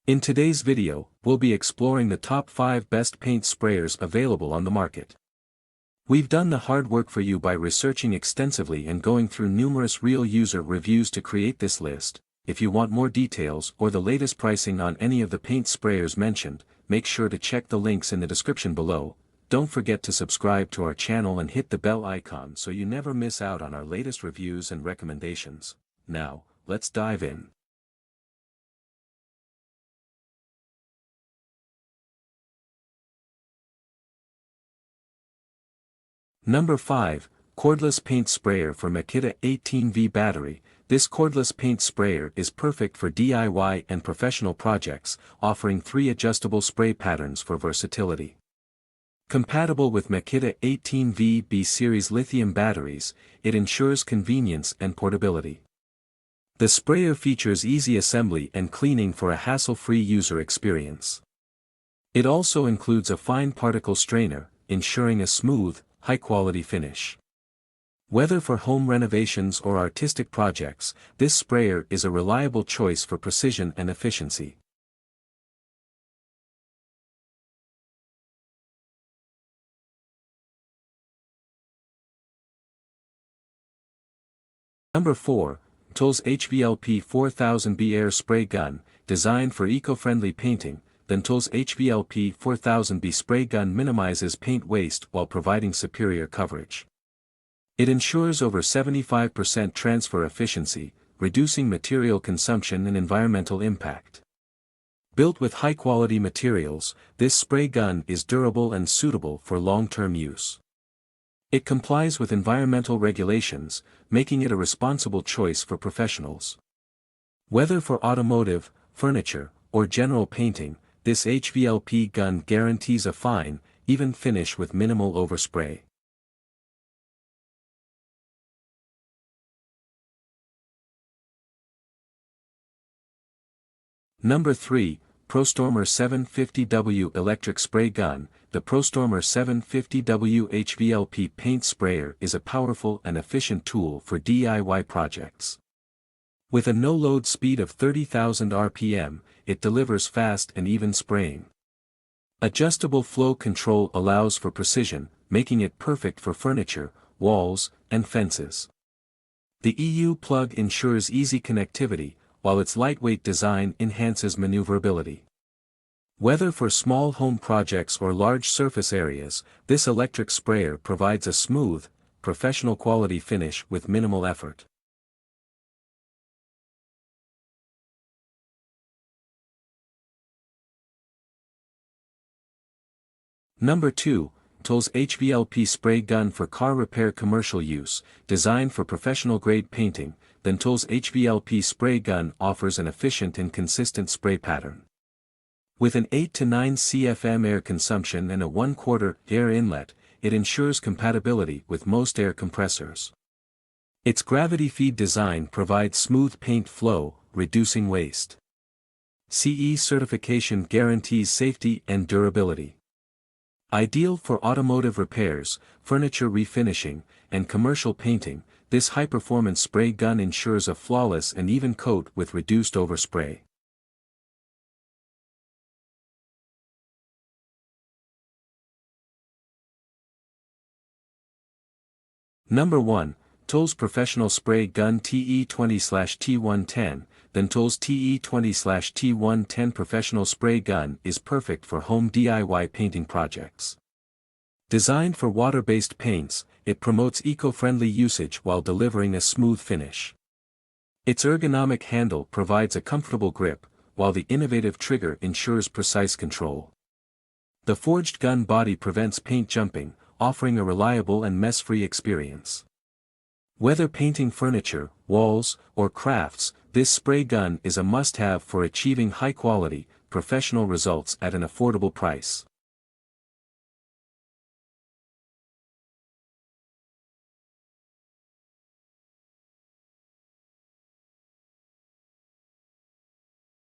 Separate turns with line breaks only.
In today's video, we'll be exploring the top 5 best paint sprayers available on the market. We've done the hard work for you by researching extensively and going through numerous real user reviews to create this list. If you want more details or the latest pricing on any of the paint sprayers mentioned, make sure to check the links in the description below. Don't forget to subscribe to our channel and hit the bell icon so you never miss out on our latest reviews and recommendations. Now, let's dive in. Number 5, Cordless Paint Sprayer for Makita 18V Battery. This cordless paint sprayer is perfect for DIY and professional projects, offering 3 adjustable spray patterns for versatility. Compatible with Makita 18V B-Series lithium batteries, it ensures convenience and portability. The sprayer features easy assembly and cleaning for a hassle-free user experience. It also includes a fine particle strainer, ensuring a smooth, high-quality finish. Whether for home renovations or artistic projects, this sprayer is a reliable choice for precision and efficiency. Number 4, NTOOLS HVLP 4000B Air Spray Gun, designed for eco-friendly painting. The NTOOLS HVLP 4000B spray gun minimizes paint waste while providing superior coverage. It ensures over 75% transfer efficiency, reducing material consumption and environmental impact. Built with high-quality materials, this spray gun is durable and suitable for long-term use. It complies with environmental regulations, making it a responsible choice for professionals. Whether for automotive, furniture, or general painting, this HVLP gun guarantees a fine, even finish with minimal overspray. Number 3, ProStormer 750W Electric Spray Gun. The ProStormer 750W HVLP paint sprayer is a powerful and efficient tool for DIY projects. With a no-load speed of 30,000 RPM, it delivers fast and even spraying. Adjustable flow control allows for precision, making it perfect for furniture, walls, and fences. The EU plug ensures easy connectivity, while its lightweight design enhances maneuverability. Whether for small home projects or large surface areas, this electric sprayer provides a smooth, professional quality finish with minimal effort. Number 2, NTOOLS HVLP Spray Gun for Car Repair Commercial Use, designed for professional-grade painting. The NTOOLS HVLP Spray Gun offers an efficient and consistent spray pattern. With an 8 to 9 CFM air consumption and a 1/4 air inlet, it ensures compatibility with most air compressors. Its gravity feed design provides smooth paint flow, reducing waste. CE certification guarantees safety and durability. Ideal for automotive repairs, furniture refinishing, and commercial painting, this high-performance spray gun ensures a flawless and even coat with reduced overspray. Number 1, NTOOLS Professional Spray Gun TE20/T110. The NTOOLS TE20/T110 Professional Spray Gun is perfect for home DIY painting projects. Designed for water-based paints, it promotes eco-friendly usage while delivering a smooth finish. Its ergonomic handle provides a comfortable grip, while the innovative trigger ensures precise control. The forged gun body prevents paint jumping, offering a reliable and mess-free experience. Whether painting furniture, walls, or crafts, this spray gun is a must-have for achieving high-quality, professional results at an affordable price.